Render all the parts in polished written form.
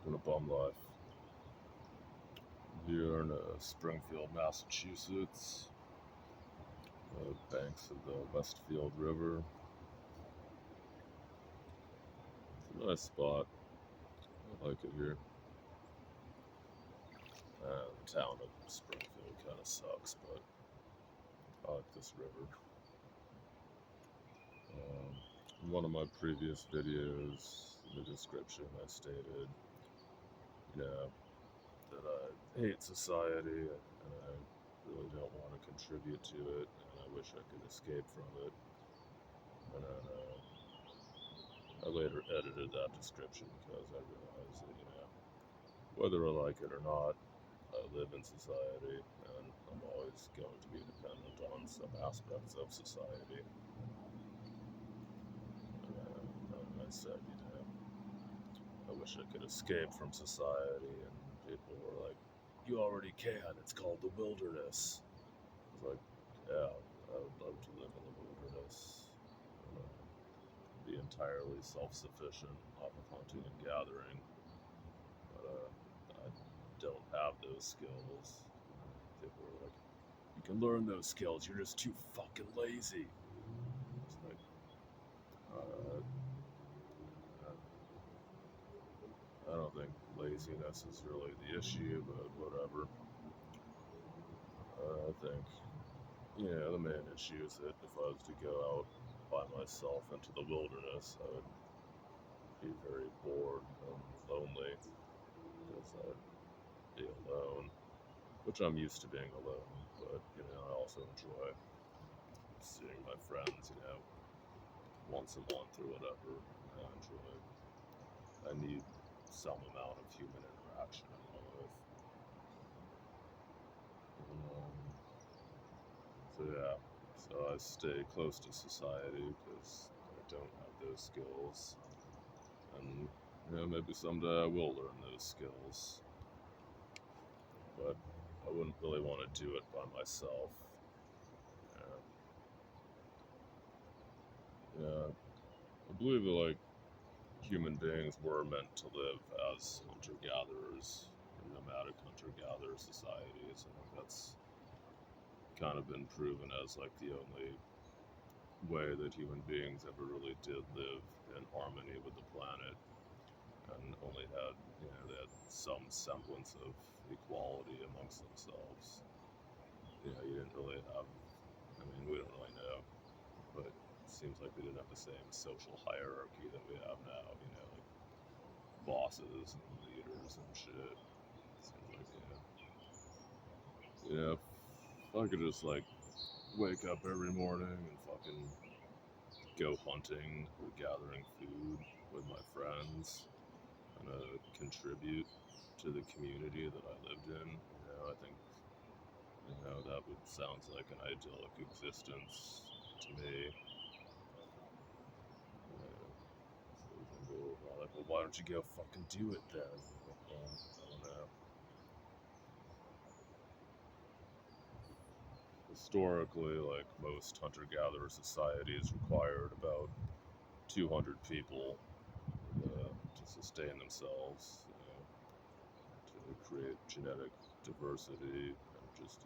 Welcome to Bum Life. Here in Springfield, Massachusetts, banks of the Westfield River. It's a nice spot. I like it here. The town of Springfield kind of sucks, but I like this river. In one of my previous videos, in the description, I stated, that I hate society and I really don't want to contribute to it, and I wish I could escape from it. And then I later edited that description because I realized that, whether I like it or not, I live in society and I'm always going to be dependent on some aspects of society. And I said, I wish I could escape from society, and people were like, you already can, it's called the wilderness. I was like, yeah, I would love to live in the wilderness, be entirely self-sufficient off of hunting and gathering, but I don't have those skills. People were like, you can learn those skills, you're just too fucking lazy. It's like, I don't think laziness is really the issue, but whatever. I think, the main issue is that if I was to go out by myself into the wilderness, I would be very bored and lonely because I'd be alone, which I'm used to being alone, but, I also enjoy seeing my friends, once a month or whatever. I need some amount of human interaction in my life. So I stay close to society because I don't have those skills, and maybe someday I will learn those skills, but I wouldn't really want to do it by myself. I believe that human beings were meant to live as hunter-gatherers, nomadic hunter-gatherer societies. I think that's kind of been proven as the only way that human beings ever really did live in harmony with the planet, and only had, they had some semblance of equality amongst themselves. You didn't really have, we don't really know, but it seems like we didn't have the same social hierarchy that we have now, bosses and leaders and shit. Seems like, if I could just wake up every morning and fucking go hunting or gathering food with my friends and contribute to the community that I lived in, I think, that would sound like an idyllic existence to me. Well, why don't you go fucking do it then? Well, I don't know. Historically, most hunter-gatherer societies required about 200 people to sustain themselves, to create genetic diversity, and just,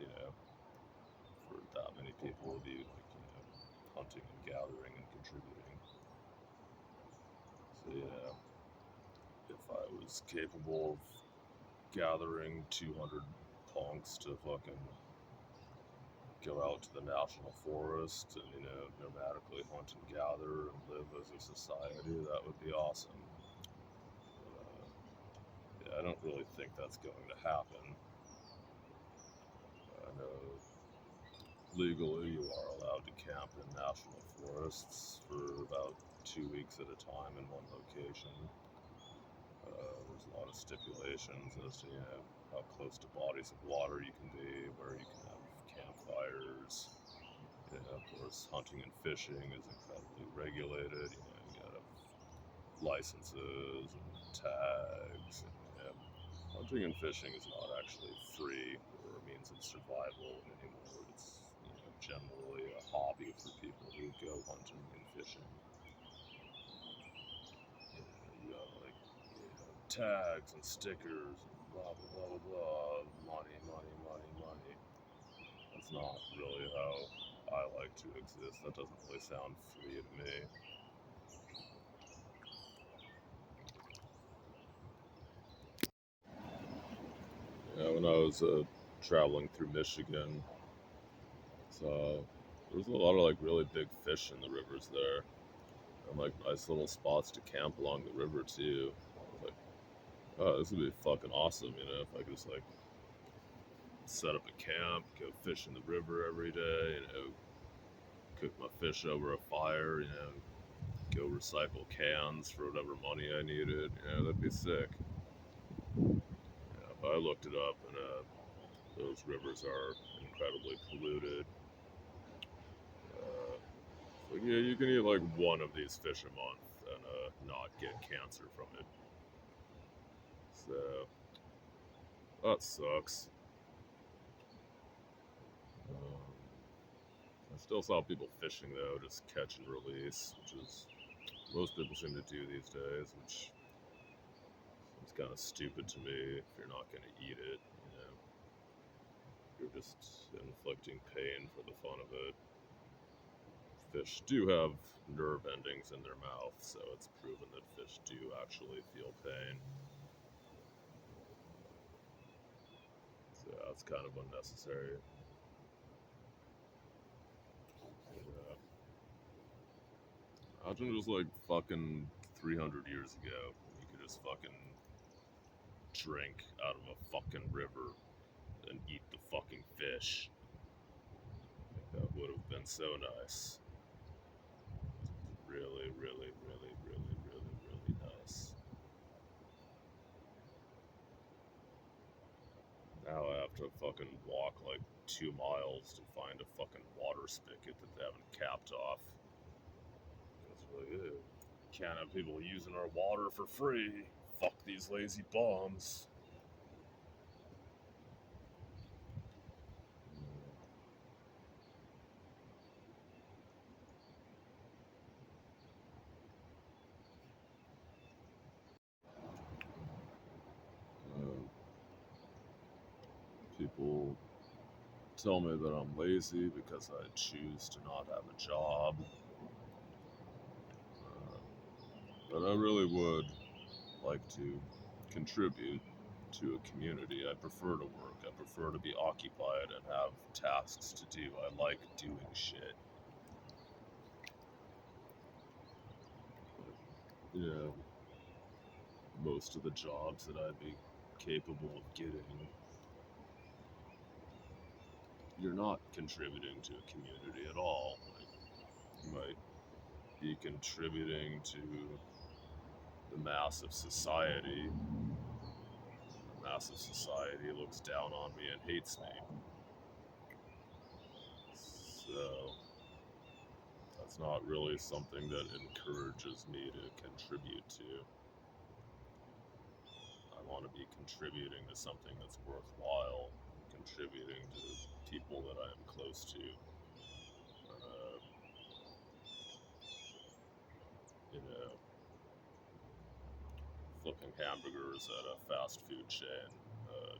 for that many people to be hunting and gathering and contributing. So if I was capable of gathering 200 punks to fucking go out to the national forest and, nomadically hunt and gather and live as a society, that would be awesome. But, I don't really think that's going to happen. I know legally you are allowed to camp in national forests for about 2 weeks at a time in one location. There's a lot of stipulations as to, how close to bodies of water you can be, where you can have campfires. Of course, hunting and fishing is incredibly regulated. You gotta have licenses and tags. And, hunting and fishing is not actually free or a means of survival anymore. It's generally a hobby for people who go hunting and fishing. You gotta tags and stickers and blah blah blah blah blah. Money, money, money, money. That's not really how I like to exist. That doesn't really sound free to me. Yeah, when I was traveling through Michigan, so there was a lot of like really big fish in the rivers there, and like nice little spots to camp along the river too. I was like, oh, this would be fucking awesome, if I could just like set up a camp, go fish in the river every day, cook my fish over a fire, go recycle cans for whatever money I needed. That'd be sick. But I looked it up, and those rivers are incredibly polluted. So yeah, you can eat like one of these fish a month and not get cancer from it. So that sucks. I still saw people fishing though, just catch and release, which is most people seem to do these days, which seems kind of stupid to me. If you're not going to eat it, you're just inflicting pain for the fun of it. Fish do have nerve endings in their mouth, so it's proven that fish do actually feel pain. So yeah, it's kind of unnecessary. Yeah. Imagine just like fucking 300 years ago, you could just fucking drink out of a fucking river and eat the fucking fish. That would have been so nice. Really, really, really, really, really, really nice. Now I have to fucking walk like 2 miles to find a fucking water spigot that they haven't capped off. It's really good. Can't have people using our water for free. Fuck these lazy bums. Uh, People tell me that I'm lazy because I choose to not have a job. Uh, but I really would like to contribute to a community. I prefer to work. I prefer to be occupied and have tasks to do. I like doing shit. But, most of the jobs that I'd be capable of getting, you're not contributing to a community at all. Like, you might be contributing to the mass of society. The mass of society looks down on me and hates me. So that's not really something that encourages me to contribute to. I want to be contributing to something that's worthwhile, contributing to people that I am close to. Uh, you know, Flipping hamburgers at a fast food chain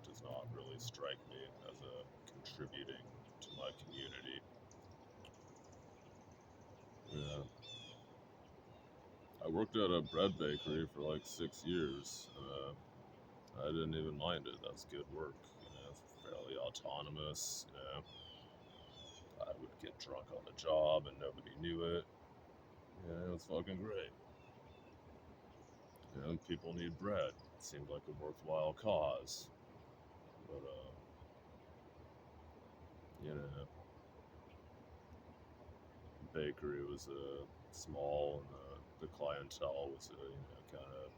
does not really strike me as a contributing to my community. Yeah. I worked at a bread bakery for like 6 years. I didn't even mind it. That's good work. It's fairly autonomous. I would get drunk on the job and nobody knew it. It was fucking great. People need bread. It seemed like a worthwhile cause. But, you know, bakery was small, and the clientele was kind of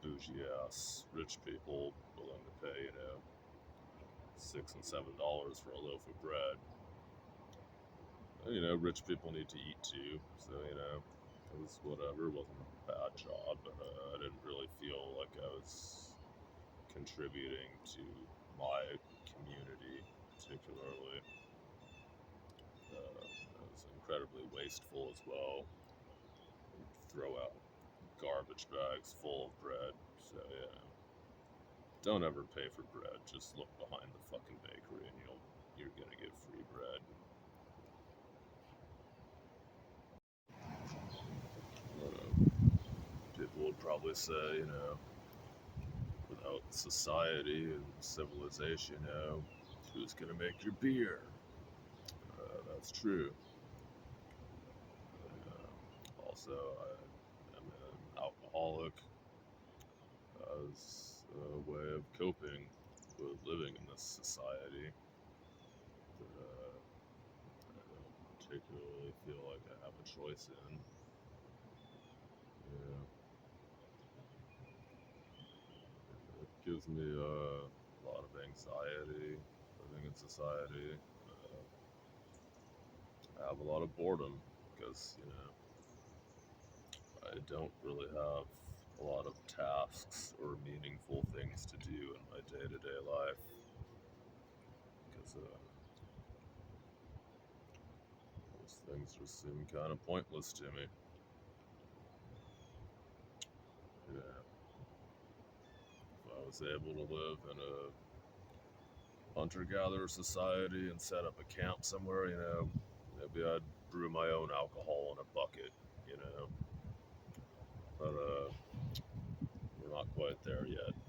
bougie ass rich people willing to pay $6 and $7 for a loaf of bread. And, rich people need to eat too, so it was whatever. It wasn't a bad job, but I didn't really feel like I was contributing to my community particularly. It was incredibly wasteful as well. Throw out garbage bags full of bread. So yeah, don't ever pay for bread. Just look behind the fucking bakery, and you're gonna get free bread. People would probably say, without society and civilization, who's gonna make your beer? That's true. Also, I am an alcoholic as a way of coping with living in this society that I don't particularly feel like I have a choice in. Yeah. It gives me a lot of anxiety living in society. I have a lot of boredom because, I don't really have a lot of tasks or meaningful things to do in my day-to-day life because those things just seem kind of pointless to me. Yeah. If I was able to live in a hunter-gatherer society and set up a camp somewhere, maybe I'd brew my own alcohol in a bucket, But we're not quite there yet.